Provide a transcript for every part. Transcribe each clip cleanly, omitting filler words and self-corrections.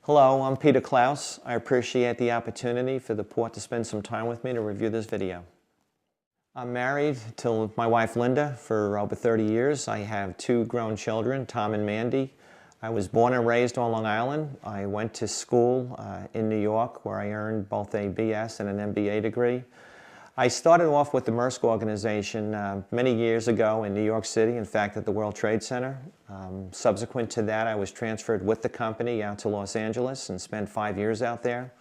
Hello, I'm Peter Klaus. I appreciate the opportunity for the port to spend some time with me to review this video. I'm married to my wife Linda for over 30 years. I have two grown children, Tom and Mandy. I was born and raised on Long Island. I went to school in New York where I earned both a BS and an MBA degree. I started off with the Maersk organization many years ago in New York City, in fact at the World Trade Center. Subsequent to that, I was transferred with the company out to Los Angeles and spent 5 years out there.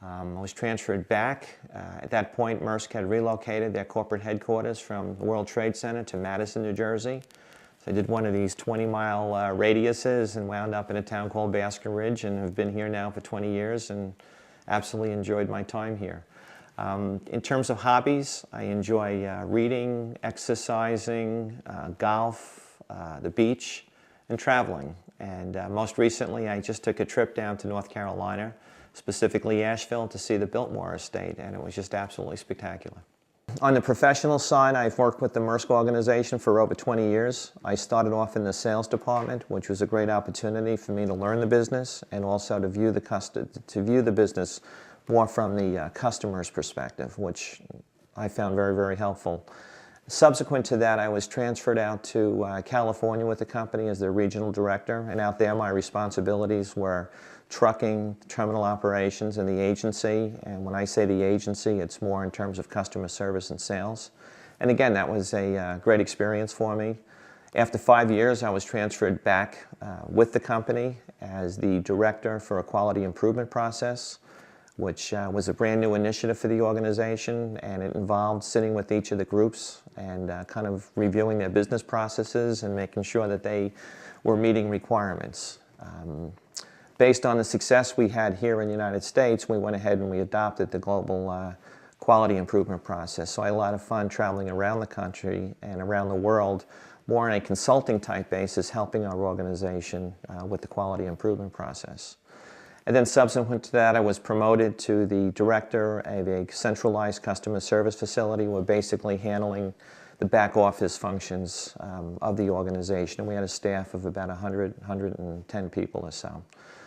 I was transferred back. At that point, Maersk had relocated their corporate headquarters from the World Trade Center to Madison, New Jersey. So I did one of these 20-mile radiuses and wound up in a town called Basking Ridge, and have been here now for 20 years and absolutely enjoyed my time here. In terms of hobbies, I enjoy reading, exercising, golf, the beach, and traveling. And most recently, I just took a trip down to North Carolina, specifically Asheville, to see the Biltmore estate, and it was just absolutely spectacular. On the professional side, I've worked with the Maersk organization for over 20 years. I started off in the sales department, which was a great opportunity for me to learn the business and also to view the business more from the customer's perspective, which I found very, very helpful. Subsequent to that, I was transferred out to California with the company as their regional director, and out there my responsibilities were trucking, terminal operations, and the agency. And when I say the agency, it's more in terms of customer service and sales. And again, that was a great experience for me. After 5 years, I was transferred back with the company as the director for a quality improvement process, which was a brand new initiative for the organization, and it involved sitting with each of the groups and kind of reviewing their business processes and making sure that they were meeting requirements. Based on the success we had here in the United States, we went ahead and we adopted the global quality improvement process. So I had a lot of fun traveling around the country and around the world, more on a consulting type basis, helping our organization with the quality improvement process. And then subsequent to that, I was promoted to the director of a centralized customer service facility. We're basically handling the back office functions of the organization. And we had a staff of about 110 people or so.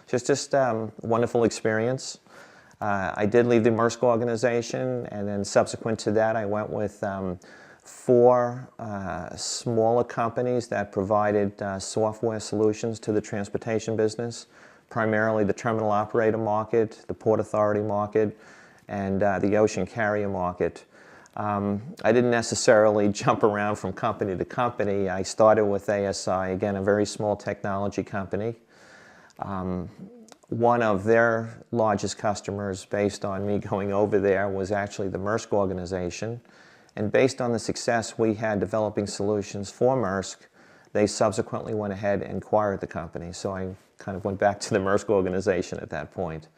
So it's just a wonderful experience. I did leave the Maersk organization, and then subsequent to that, I went with 4 smaller companies that provided software solutions to the transportation business, primarily the terminal operator market, the port authority market, and the ocean carrier market. I didn't necessarily jump around from company to company. I started with ASI, again, a very small technology company. One of their largest customers, based on me going over there, was actually the Maersk organization. And based on the success we had developing solutions for Maersk, they subsequently went ahead and acquired the company. So I kind of went back to the Maersk organization at that point.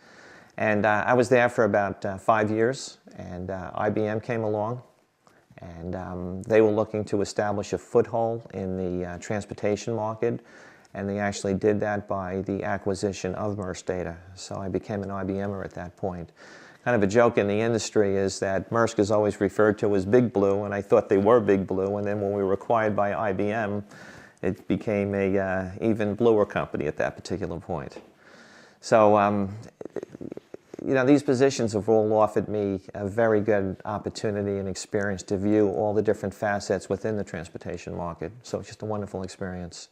And I was there for about 5 years, and IBM came along, and they were looking to establish a foothold in the transportation market, and they actually did that by the acquisition of Maersk Data. So I became an IBMer at that point. Kind of a joke in the industry is that Maersk is always referred to as Big Blue, and I thought they were Big Blue, and then when we were acquired by IBM, it became a even bluer company at that particular point. So, you know, these positions have all offered me a very good opportunity and experience to view all the different facets within the transportation market. So it's just a wonderful experience.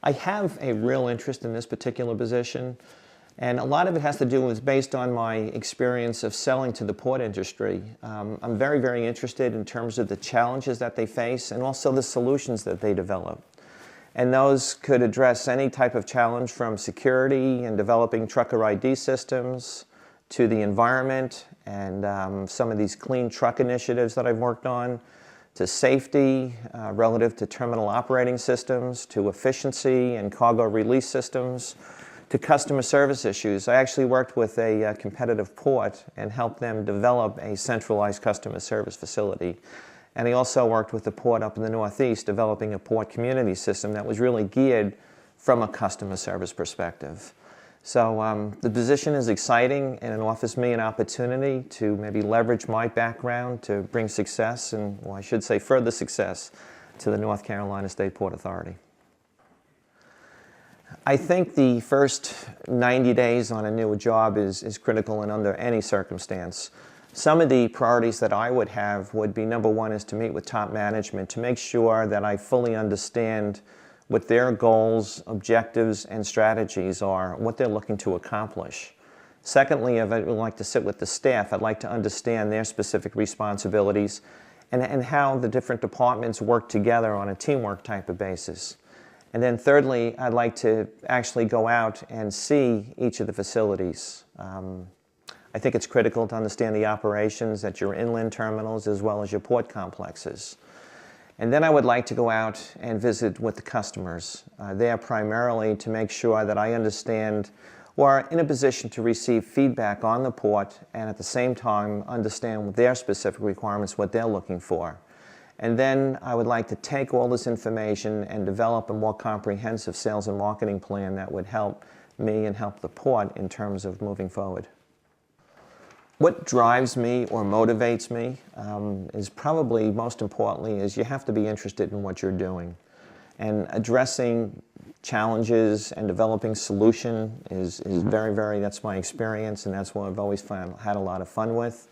I have a real interest in this particular position, and a lot of it has to do with based on my experience of selling to the port industry. I'm very, very interested in terms of the challenges that they face and also the solutions that they develop. And those could address any type of challenge from security and developing trucker ID systems to the environment and some of these clean truck initiatives that I've worked on, to safety relative to terminal operating systems, to efficiency and cargo release systems, to customer service issues. I actually worked with a competitive port and helped them develop a centralized customer service facility. And I also worked with the port up in the Northeast developing a port community system that was really geared from a customer service perspective. So the position is exciting, and it offers me an opportunity to maybe leverage my background to bring success, and well, I should say further success, to the North Carolina State Port Authority. I think the first 90 days on a new job is critical and under any circumstance. Some of the priorities that I would have would be, number one, is to meet with top management to make sure that I fully understand what their goals, objectives, and strategies are, what they're looking to accomplish. Secondly, I would like to sit with the staff. I'd like to understand their specific responsibilities and how the different departments work together on a teamwork type of basis. And then thirdly, I'd like to actually go out and see each of the facilities. I think it's critical to understand the operations at your inland terminals as well as your port complexes. And then I would like to go out and visit with the customers there primarily to make sure that I understand or are in a position to receive feedback on the port and at the same time understand their specific requirements, what they're looking for. And then I would like to take all this information and develop a more comprehensive sales and marketing plan that would help me and help the port in terms of moving forward. What drives me or motivates me is probably most importantly is you have to be interested in what you're doing. And addressing challenges and developing solution is very, that's my experience, and that's what I've always had a lot of fun with.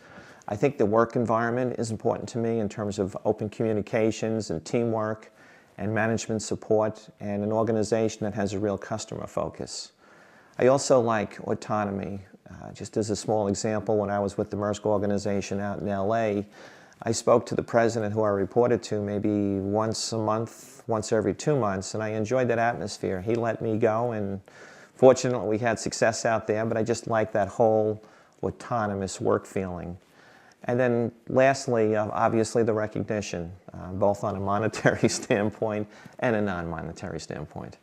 I think the work environment is important to me in terms of open communications and teamwork and management support and an organization that has a real customer focus. I also like autonomy. Just as a small example, when I was with the Maersk organization out in LA, I spoke to the president who I reported to maybe once a month, once every 2 months, and I enjoyed that atmosphere. He let me go, and fortunately we had success out there, but I just like that whole autonomous work feeling. And then lastly, obviously the recognition, both on a monetary standpoint and a non-monetary standpoint.